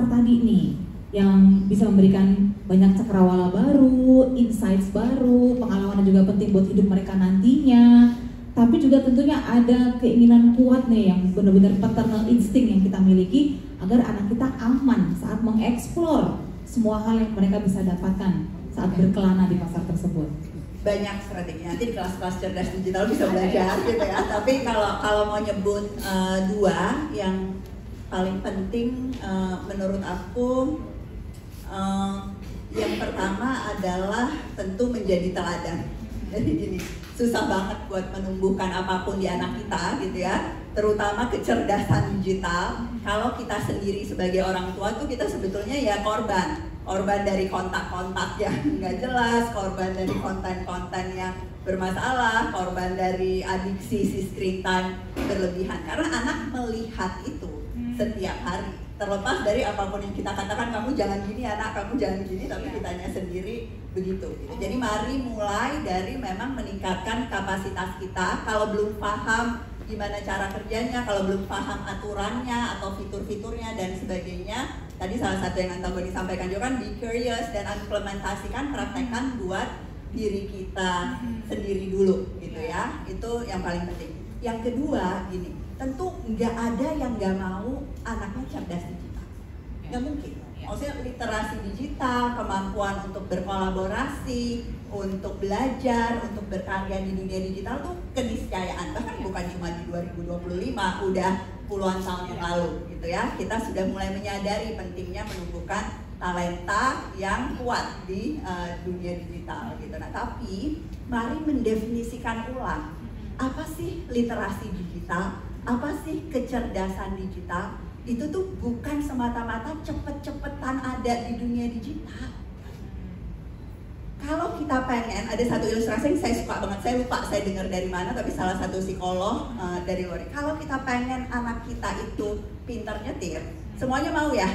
pasar tadi nih, yang bisa memberikan banyak cakrawala baru, insights baru, pengalaman yang juga penting buat hidup mereka nantinya. Tapi juga tentunya ada keinginan kuat nih yang benar-benar paternal instinct yang kita miliki agar anak kita aman saat mengeksplor semua hal yang mereka bisa dapatkan saat berkelana di pasar tersebut. Banyak strategi, nanti di kelas-kelas cerdas digital bisa belajar gitu ya. Tapi kalau mau nyebut dua yang paling penting menurut aku, yang pertama adalah tentu menjadi teladan. Jadi gini, susah banget buat menumbuhkan apapun di anak kita gitu ya, terutama kecerdasan digital. Kalau kita sendiri sebagai orang tua tuh kita sebetulnya ya korban dari kontak-kontak yang nggak jelas, korban dari konten-konten yang bermasalah, korban dari adiksi si screen time berlebihan. Karena anak melihat itu setiap hari, terlepas dari apapun yang kita katakan, kamu jangan gini anak, kamu jangan gini, tapi kitanya sendiri begitu gitu. Jadi mari mulai dari memang meningkatkan kapasitas kita. Kalau belum paham gimana cara kerjanya, kalau belum paham aturannya atau fitur-fiturnya dan sebagainya, tadi salah satu yang Antagoni disampaikan juga kan, be curious dan implementasikan, praktekkan buat diri kita sendiri dulu gitu ya. Itu yang paling penting. Yang kedua gini, tentu nggak ada yang nggak mau anaknya cerdas digital, nggak mungkin. Maksudnya literasi digital, kemampuan untuk berkolaborasi, untuk belajar, untuk berkarya di dunia digital tuh keniscayaan. Bahkan bukan cuma di 2025, udah puluhan tahun yang lalu gitu ya. Kita sudah mulai menyadari pentingnya menumbuhkan talenta yang kuat di dunia digital gitu. Nah, tapi mari mendefinisikan ulang, apa sih literasi digital? Apa sih kecerdasan digital? Itu tuh bukan semata-mata cepet-cepetan ada di dunia digital. Kalau kita pengen, ada satu ilustrasi yang saya suka banget, saya lupa saya dengar dari mana, tapi salah satu psikolog dari luar. Kalau kita pengen anak kita itu pintar nyetir, semuanya mau ya,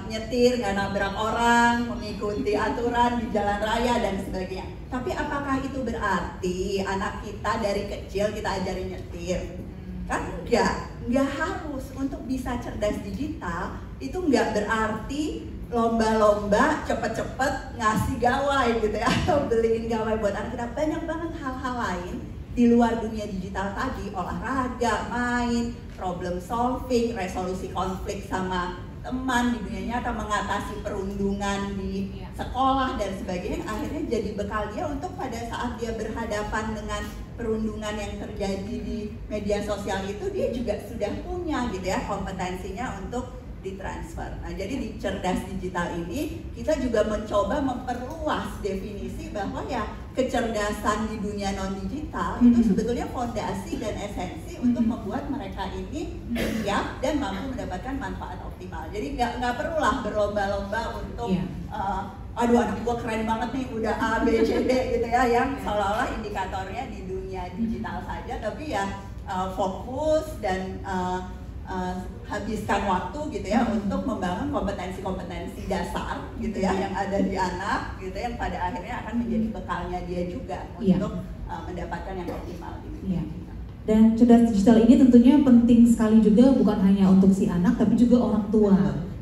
nyetir, nggak nabrak orang, mengikuti aturan di jalan raya dan sebagainya. Tapi apakah itu berarti anak kita dari kecil kita ajarin nyetir? Kan nggak harus. Untuk bisa cerdas digital itu nggak berarti lomba-lomba cepet-cepet ngasih gawai gitu ya, atau beliin gawai buat anak kita. Banyak banget hal-hal lain di luar dunia digital tadi, olahraga, main, problem solving, resolusi konflik sama teman di dunia nyata, mengatasi perundungan di sekolah dan sebagainya, akhirnya jadi bekal dia untuk pada saat dia berhadapan dengan perundungan yang terjadi di media sosial itu, dia juga sudah punya gitu ya kompetensinya untuk ditransfer. Nah, jadi di cerdas digital ini kita juga mencoba memperluas definisi bahwa ya kecerdasan di dunia non digital itu sebetulnya fondasi dan esensi untuk membuat mereka ini siap dan mampu mendapatkan manfaat optimal. Jadi nggak perlulah berlomba-lomba untuk aduh anak gua keren banget nih udah A B C D gitu ya, yang seolah-olah indikatornya di dunia digital saja, tapi ya fokus dan habiskan waktu gitu ya untuk membangun kompetensi-kompetensi dasar gitu ya yang ada di anak gitu, yang pada akhirnya akan menjadi bekalnya dia juga untuk mendapatkan yang optimal gitu. Dan cerdas digital ini tentunya penting sekali juga, bukan hanya untuk si anak tapi juga orang tua.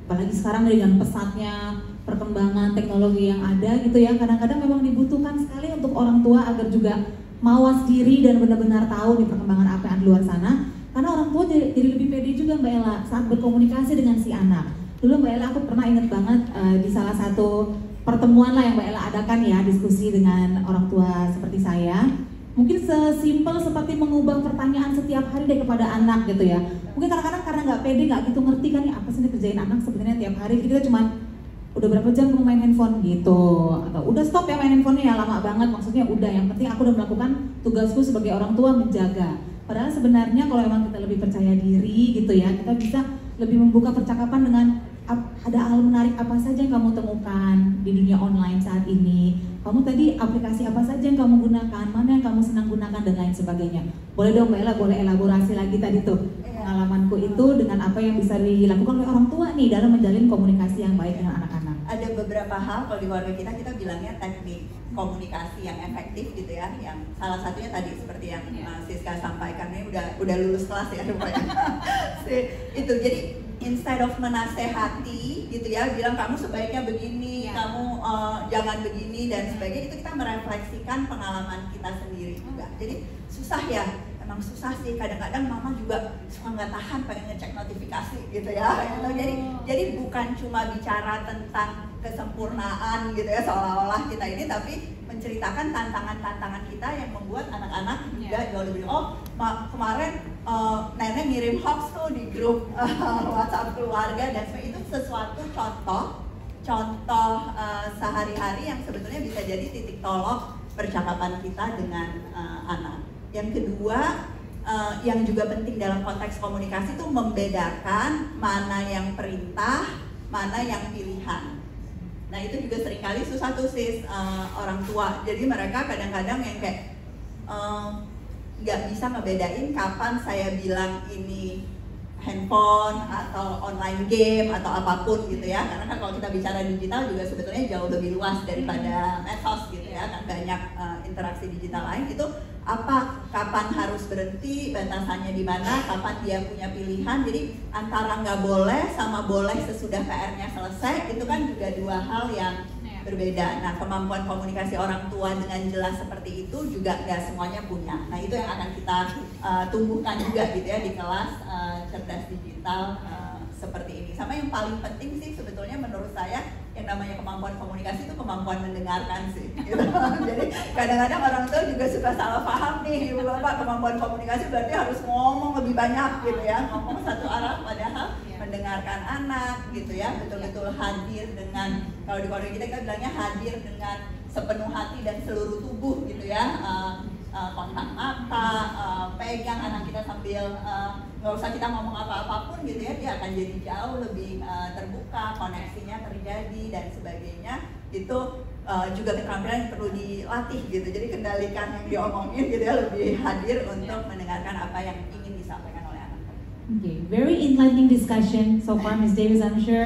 Apalagi sekarang dengan pesatnya perkembangan teknologi yang ada gitu ya, kadang-kadang memang dibutuhkan sekali untuk orang tua agar juga mawas diri dan benar-benar tahu nih perkembangan apa yang di luar sana. Karena orang tua jadi lebih pede juga Mbak Ella saat berkomunikasi dengan si anak. Dulu Mbak Ella aku pernah ingat banget di salah satu pertemuan lah yang Mbak Ella adakan ya, diskusi dengan orang tua seperti saya. Mungkin sesimpel seperti mengubah pertanyaan setiap hari deh kepada anak gitu ya. Mungkin kadang-kadang karena nggak pede, nggak gitu ngerti kan ya apa sih yang dikerjain anak sebenarnya tiap hari. Jadi kita cuma udah berapa jam kamu main handphone gitu, atau udah stop ya main handphonenya ya, lama banget. Maksudnya udah, yang penting aku udah melakukan tugasku sebagai orang tua menjaga. Padahal sebenarnya kalau memang kita lebih percaya diri gitu ya, kita bisa lebih membuka percakapan dengan ada hal menarik apa saja yang kamu temukan di dunia online saat ini. Kamu tadi aplikasi apa saja yang kamu gunakan, mana yang kamu senang gunakan dan lain sebagainya. Boleh dong Mbak Ella, boleh elaborasi lagi tadi tuh pengalamanku itu dengan apa yang bisa dilakukan oleh orang tua nih dalam menjalin komunikasi yang baik dengan anak-anak. Ada beberapa hal kalau di keluarga kita bilangnya teknik komunikasi yang efektif gitu ya, yang salah satunya tadi seperti yang Siska sampaikan, ini udah lulus kelas ya rupanya. Itu jadi instead of menasehati gitu ya, bilang kamu sebaiknya begini, kamu jangan begini dan sebagainya, itu kita merefleksikan pengalaman kita sendiri juga. Jadi susah ya, emang susah sih, kadang-kadang mama juga suka nggak tahan pengen ngecek notifikasi gitu ya. Jadi bukan cuma bicara tentang kesempurnaan gitu ya seolah-olah kita ini, tapi menceritakan tantangan-tantangan kita yang membuat anak-anak juga jauh lebih kemarin nenek ngirim hoax tuh di grup WhatsApp keluarga dan sebagainya. Itu sesuatu contoh sehari-hari yang sebetulnya bisa jadi titik tolak percakapan kita dengan anak. Yang kedua, yang juga penting dalam konteks komunikasi itu membedakan mana yang perintah, mana yang pilihan. Nah itu juga seringkali susah tuh sis orang tua. Jadi mereka kadang-kadang yang kayak nggak bisa ngebedain kapan saya bilang ini handphone atau online game atau apapun gitu ya. Karena kan kalau kita bicara digital juga sebetulnya jauh lebih luas daripada medsos gitu ya. Kan banyak interaksi digital lain. Itu kapan harus berhenti, batasannya di mana, kapan dia punya pilihan. Jadi antara nggak boleh sama boleh sesudah PR-nya selesai, itu kan juga dua hal yang berbeda. Nah, kemampuan komunikasi orang tua dengan jelas seperti itu juga nggak semuanya punya. Nah, itu yang akan kita tumbuhkan juga gitu ya di kelas cerdas digital seperti ini. Sama yang paling penting sih sebetulnya menurut saya, yang namanya kemampuan komunikasi itu kemampuan mendengarkan sih. Gitu. Jadi kadang-kadang orang tua juga suka salah paham nih, ibu bapak, kemampuan komunikasi berarti harus ngomong lebih banyak gitu ya, ngomong satu arah, padahal mendengarkan anak gitu ya, betul-betul hadir dengan, kalau di keluarga kita bilangnya hadir dengan sepenuh hati dan seluruh tubuh gitu ya. Kontak mata, pegang anak kita sambil nggak usah kita ngomong apa-apapun gitu ya, dia akan jadi jauh lebih terbuka, koneksinya terjadi dan sebagainya. Itu juga keterampilan yang perlu dilatih gitu. Jadi kendalikan yang diomongin gitu ya, lebih hadir untuk mendengarkan apa yang ingin disampaikan oleh anak. Okay, very enlightening discussion so far, Ms. Davis. I'm sure